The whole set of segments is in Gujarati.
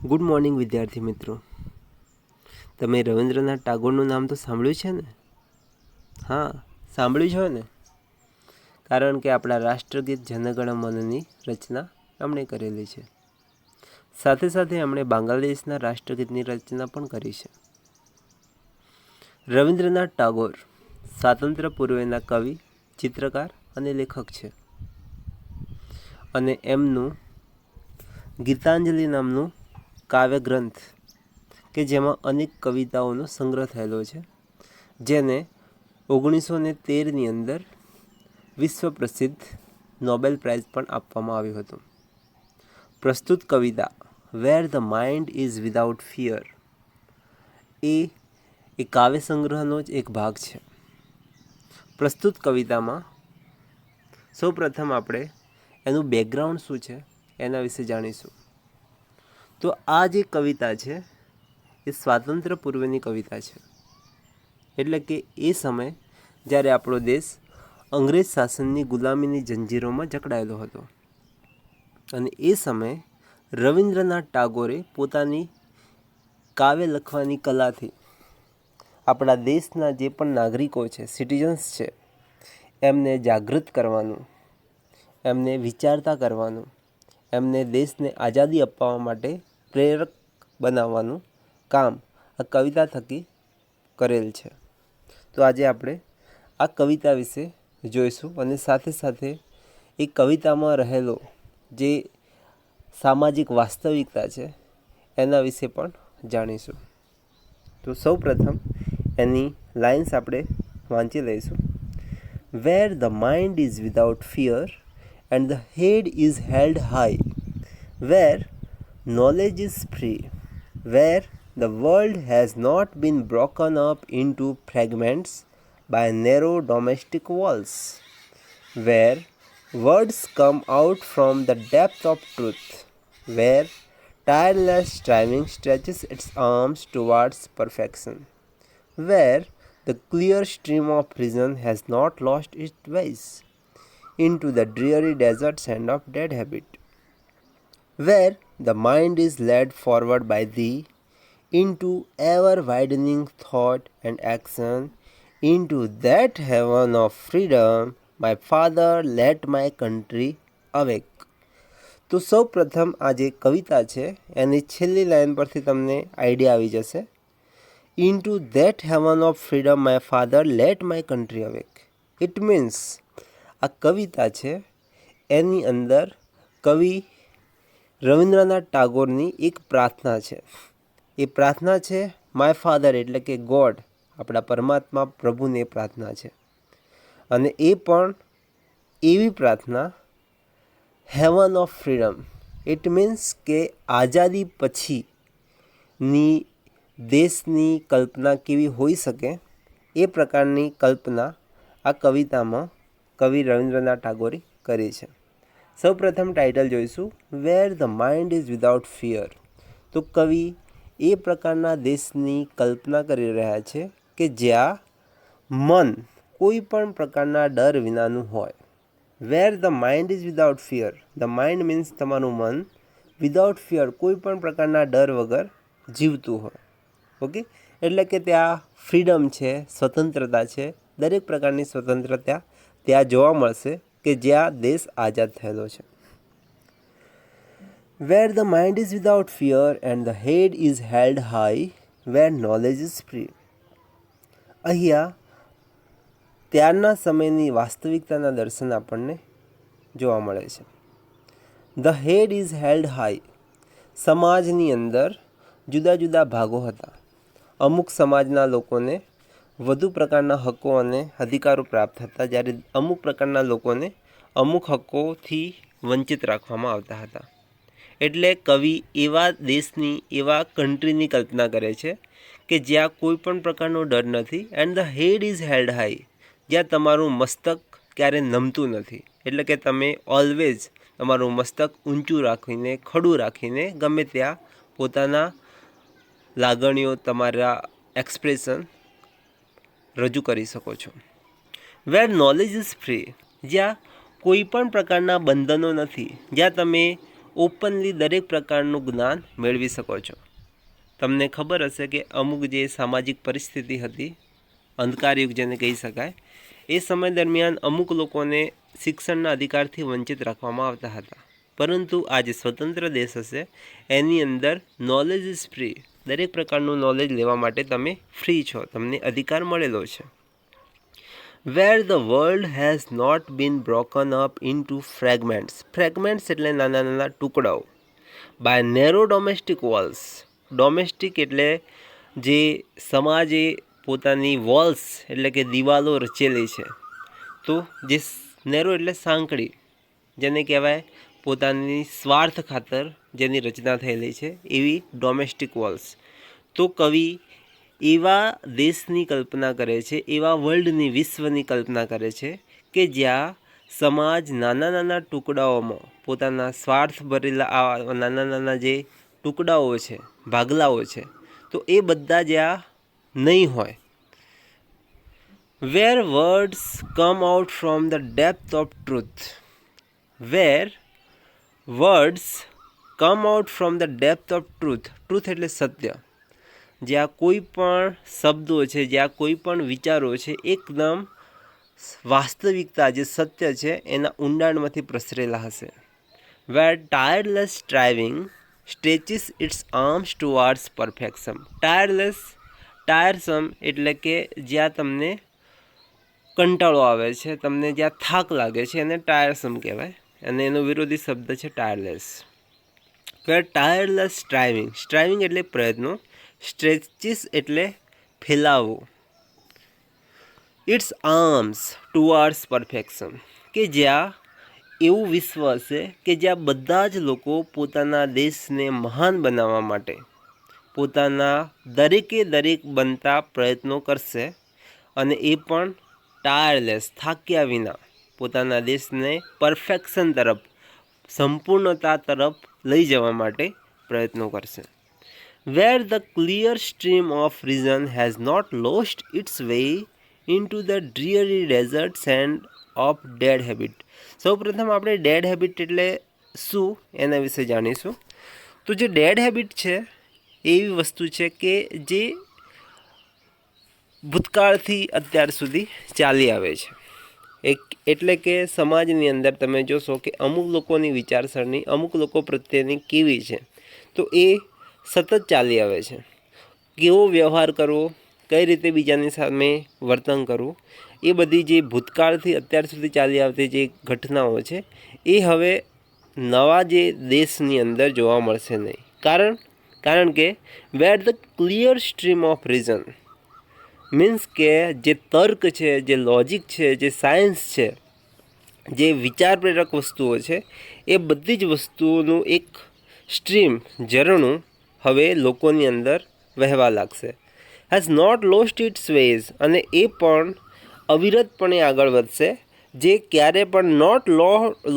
ગુડ મોર્નિંગ વિદ્યાર્થી મિત્રો. તમે રવિન્દ્રનાથ ટાગોરનું નામ તો સાંભળ્યું છે ને? હા, સાંભળ્યું છે ને? કારણ કે આપણા રાષ્ટ્રગીત જનગણ મનની રચના એમણે કરેલી છે. સાથે સાથે એમણે બાંગ્લાદેશના રાષ્ટ્રગીતની રચના પણ કરી છે. રવિન્દ્રનાથ ટાગોર સ્વાતંત્ર્ય પૂર્વેના કવિ, ચિત્રકાર અને લેખક છે. અને એમનું ગીતાંજલિ નામનું કાવ્ય ગ્રંથ કે જેમાં અનેક કવિતાઓનો સંગ્રહ થયેલો છે, જેને 1913ની અંદર વિશ્વ પ્રસિદ્ધ નોબેલ પ્રાઇઝ પણ આપવામાં આવ્યું હતું. પ્રસ્તુત કવિતા where the mind is without fear એ કાવ્ય સંગ્રહનો જ એક ભાગ છે. પ્રસ્તુત કવિતામાં સૌપ્રથમ આપણે એનું બેકગ્રાઉન્ડ શું છે એના વિશે જાણીશું. તો આ જે કવિતા છે એ સ્વાતંત્ર્ય પૂર્વેની કવિતા છે. એટલે કે એ સમય જ્યારે આપણો દેશ અંગ્રેજ શાસનની ગુલામીની જંજીરોમાં જકડાયેલો હતો. અને એ સમયે રવિન્દ્રનાથ ટાગોરે પોતાની કાવ્ય લખવાની કલાથી આપણા દેશના જે પણ નાગરિકો છે, સિટીઝન્સ છે, એમને જાગૃત કરવાનું, એમને વિચારતા કરવાનું, એમને દેશને આઝાદી અપાવવા માટે પ્રેરક બનાવવાનું કામ આ કવિતા થકી કરેલ છે. તો આજે આપણે આ કવિતા વિશે જોઈશું અને સાથે સાથે એ કવિતામાં રહેલો જે સામાજિક વાસ્તવિકતા છે એના વિશે પણ જાણીશું. તો સૌ પ્રથમ એની લાઇન્સ આપણે વાંચી લઈશું. Where the mind is without fear and the head is held high, where knowledge is free, where the world has not been broken up into fragments by narrow domestic walls, where words come out from the depth of truth, where tireless striving stretches its arms towards perfection, where the clear stream of reason has not lost its ways into the dreary desert sand of dead habit, where the mind is led forward by thee into ever-widening thought and action, into that heaven of freedom, my father, let my country awake. તો સૌ પ્રથમ આ જે કવિતા છે એની છેલ્લી લાઈન પરથી તમને આઈડિયા આવી જશે. into that heaven of freedom, my father, let my country awake. It means આ કવિતા છે એની અંદર કવિ રવિન્દ્રનાથ ટાગોરની એક પ્રાર્થના છે. એ પ્રાર્થના છે માય ફાધર એટલે કે ગોડ, આપણા પરમાત્મા પ્રભુને પ્રાર્થના છે. અને એ પણ એવી પ્રાર્થના heaven of freedom, it means કે આઝાદી પછીની દેશની કલ્પના કેવી હોઈ શકે એ પ્રકારની કલ્પના આ કવિતામાં કવિ રવિન્દ્રનાથ ટાગોરે કરી છે. સૌપ્રથમ ટાઇટલ જોઈશું, where the mind is without fear. તો કવિ એ પ્રકારના દેશની કલ્પના કરી રહ્યા છે કે જ્યાં મન કોઈ પણ પ્રકારના ડર વિનાનું હોય. Where the mind is without fear, the mind means તમારું મન, વિધાઉટ ફિયર કોઈ પણ પ્રકારના ડર વગર જીવતું હોય. ઓકે, એટલે કે ત્યાં ફ્રીડમ છે, સ્વતંત્રતા છે, દરેક પ્રકારની સ્વતંત્રતા ત્યાં જોવા મળશે કે જ્યાં દેશ આઝાદ થયેલો છે. Where the mind is without fear and the head is held high, where knowledge is free. અહીંયા ત્યારના સમયની વાસ્તવિકતાના દર્શન આપણને જોવા મળે છે. The head is held high. સમાજની અંદર જુદા જુદા ભાગો હતા. અમુક સમાજના લોકોને વધુ પ્રકારના હકો અને અધિકારો પ્રાપ્ત હતા, જ્યારે અમુક પ્રકારના લોકોને અમુક હકોથી વંચિત રાખવામાં આવતા હતા. એટલે કવિ એવા દેશની, એવા કન્ટ્રીની કલ્પના કરે છે કે જ્યાં કોઈ પણ પ્રકારનો ડર નથી. And the head is held high, જ્યાં તમારું મસ્તક ક્યારે નમતું નથી. એટલે કે તમે ઓલવેઝ તમારું મસ્તક ઊંચું રાખીને, ખડું રાખીને ગમે ત્યાં પોતાના લાગણીઓ, તમારા એક્સપ્રેશન રજૂ કરી શકો છો. વેર નોલેજ ઇઝ ફ્રી, જ્યાં કોઈ પણ પ્રકારના બંધનો નથી, જ્યાં તમે ઓપનલી દરેક પ્રકારનું જ્ઞાન મેળવી શકો છો. તમને ખબર હશે કે અમુક જે સામાજિક પરિસ્થિતિ હતી, અંધકાર યુગ જેને કહી શકાય, એ સમય દરમિયાન અમુક લોકોને શિક્ષણના અધિકારથી વંચિત રાખવામાં આવતા હતા. પરંતુ આ જે સ્વતંત્ર દેશ હશે એની અંદર નોલેજ ઇઝ ફ્રી. દરેક પ્રકારનું નોલેજ લેવા માટે તમે ફ્રી છો, તમને અધિકાર મળેલો છે. Where the world has not been broken up into fragments. Fragments એટલે નાના નાના ટુકડાઓ. By narrow domestic walls. Domestic એટલે જે સમાજે પોતાની વોલ્સ એટલે કે દિવાલો રચેલી છે. તો જે નેરો એટલે સાંકડી, જેને કહેવાય પોતાની સ્વાર્થ ખાતર જેની રચના થયેલી છે એવી ડોમેસ્ટિક વોલ્સ. તો કવિ એવા દેશની કલ્પના કરે છે, એવા વર્લ્ડની, વિશ્વની કલ્પના કરે છે કે જ્યાં સમાજ નાના નાના ટુકડાઓમાં પોતાના સ્વાર્થ ભરેલા આ નાના નાના જે ટુકડાઓ છે, ભાગલાઓ છે, તો એ બધા જ્યાં નહીં હોય. Where words come out from the depth of truth. Where words come out from the depth of truth. Truth એટલે સત્ય. જ્યાં કોઈ પણ શબ્દો છે, જ્યાં કોઈ પણ વિચારો છે, એકદમ વાસ્તવિકતા જે સત્ય છે એના ઊંડાણમાંથી પ્રસરેલા હશે. વેર ટાયરલેસ સ્ટ્રાઇવિંગ સ્ટ્રેચિસ ઇટ્સ આર્મ્સ ટુવાર્ડ્સ પરફેક્શન. ટાયરલેસ, ટાયરસમ એટલે કે જ્યાં તમને કંટાળો આવે છે, તમને જ્યાં થાક લાગે છે એને ટાયરસમ કહેવાય, અને એનો વિરોધી શબ્દ છે ટાયરલેસ. વેર ટાયરલેસ સ્ટ્રાઇવિંગ. સ્ટ્રાઇવિંગ એટલે પ્રયત્નો. સ્ટ્રેચિસ એટલે ફેલાવવું. ઇટ્સ આર્મ્સ ટુવાર્ડ્સ પરફેક્શન કે જ્યાં એવું વિશ્વ હશે કે જ્યાં બધા જ લોકો પોતાના દેશને મહાન બનાવવા માટે પોતાના દરેકે દરેક બનતા પ્રયત્નો કરશે, અને એ પણ ટાયરલેસ, થાક્યા વિના પોતાના દેશને પરફેક્શન તરફ, સંપૂર્ણતા તરફ લઈ જવા માટે પ્રયત્નો કરશે. Where the clear stream of reason has not lost its way into the dreary desert sand of dead habit. સૌપ્રથમ આપણે ડેડ હેબિટ એટલે શું એના વિશે જાણીશું. તો જે ડેડ હેબિટ છે એ એવી વસ્તુ છે કે જે ભૂતકાળથી અત્યાર સુધી ચાલી આવે છે. એટલે કે સમાજની અંદર તમે જોશો કે અમુક લોકોની વિચારસરણી અમુક લોકો પ્રત્યેની કેવી છે, તો એ સતત ચાલી આવે છે. કેવો વ્યવહાર કરવો, કઈ રીતે બીજાની સામે વર્તન કરવું, એ બધી જે ભૂતકાળથી અત્યાર સુધી ચાલી આવતી જે ઘટનાઓ છે એ હવે નવા જે દેશની અંદર જોવા મળશે નહીં. કારણ કે where the clear stream of reason means કે જે તર્ક છે, જે લોજિક છે, જે સાયન્સ છે, જે વિચાર પ્રેરક વસ્તુઓ છે, એ બધી જ વસ્તુઓનું એક સ્ટ્રીમ, ઝરણું હવે લોકોની અંદર વહેવા લાગશે. Has not lost its ways, અને એ પણ અવિરતપણે આગળ વધશે. જે ક્યારે પણ નોટ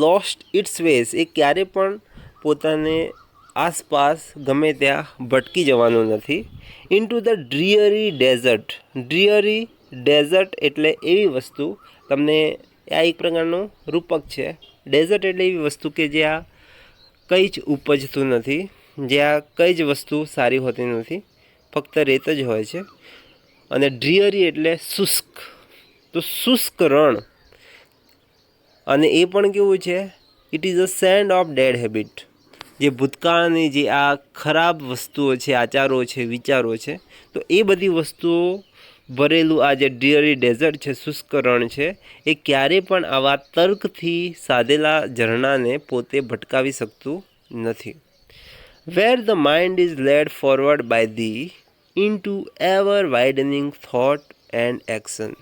લોસ્ટ ઇટ્સ વેઝ, એ ક્યારે પણ પોતાને આસપાસ ગમે ત્યાં ભટકી જવાનું નથી. Into the dreary desert. Dreary desert એટલે એવી વસ્તુ, તમને આ એક પ્રકારનું રૂપક છે. ડેઝર્ટ એટલે એવી વસ્તુ કે જ્યાં કંઈ જ ઉપજતું નથી, જ્યાં કંઈ જ વસ્તુ સારી હોતી નથી, ફક્ત રેત જ હોય છે. અને ડ્રીયરી એટલે શુષ્ક. તો શુષ્ક રણ, અને એ પણ કેવું છે, it is a sand of dead habit. જે ભૂતકાળની જે આ ખરાબ વસ્તુઓ છે, આચારો છે, વિચારો છે, તો એ બધી વસ્તુઓ ભરેલું આ જે ડ્રીયરી ડેઝર્ટ છે, શુષ્ક રણ છે, એ ક્યારે પણ આવા તર્કથી સાધેલા ઝરણાને પોતે ભટકાવી શકતું નથી. Where the mind is led forward by thee into ever widening thought and action.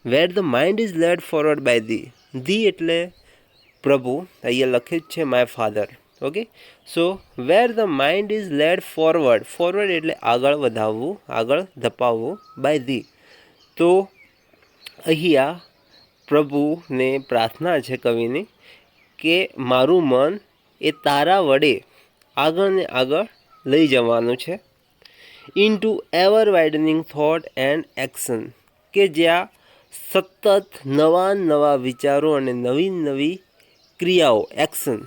Where the mind is led forward by thee. Thee એટલે પ્રભુ, અહીંયા લખ્યું જ છે my father. Okay, so where the mind is led forward. Forward એટલે આગળ વધાવવું, આગળ ધપાવવું, બાય ધી. તો અહીંયા પ્રભુને પ્રાર્થના છે કવિની કે મારું મન એ તારા વડે આગળ ને આગળ લઈ જવાનું છે. Into ever widening thought and action, કે જ્યાં સતત નવા નવા વિચારો અને નવી નવી ક્રિયાઓ, એક્શન,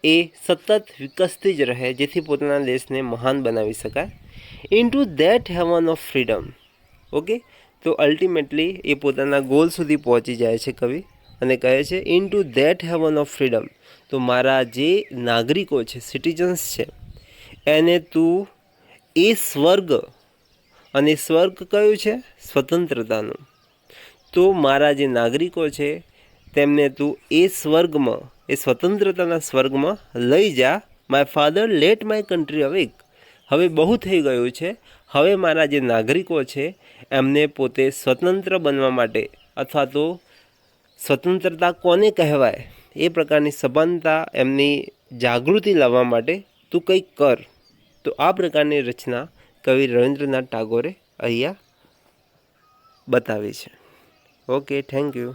એ સતત વિકસતી જ રહે, જેથી પોતાના દેશને મહાન બનાવી શકાય. Into that heaven of freedom. Okay, તો અલ્ટિમેટલી એ પોતાના ગોલ સુધી પહોંચી જાય છે કવિ, અને કહે છે into that heaven of freedom. તો મારા જે નાગરિકો છે, સિટીઝન્સ છે, એને તું એ સ્વર્ગ, અને સ્વર્ગ કયું છે? સ્વતંત્રતાનું. તો મારા જે નાગરિકો છે તેમને તું એ સ્વર્ગમાં, એ સ્વતંત્રતાના સ્વર્ગમાં લઈ જા. My father let my country awake. હવે બહુ થઈ ગયું છે. હવે મારા જે નાગરિકો છે એમને પોતે સ્વતંત્ર બનવા માટે, અથવા તો સ્વતંત્રતા કોને કહેવાય એ પ્રકારની સભાનતા, એમની જાગૃતિ લાવવા માટે તું કંઈક કર. તો આ પ્રકારની રચના કવિ રવીન્દ્રનાથ ટાગોરે અહીંયા બતાવી છે. Okay, thank you.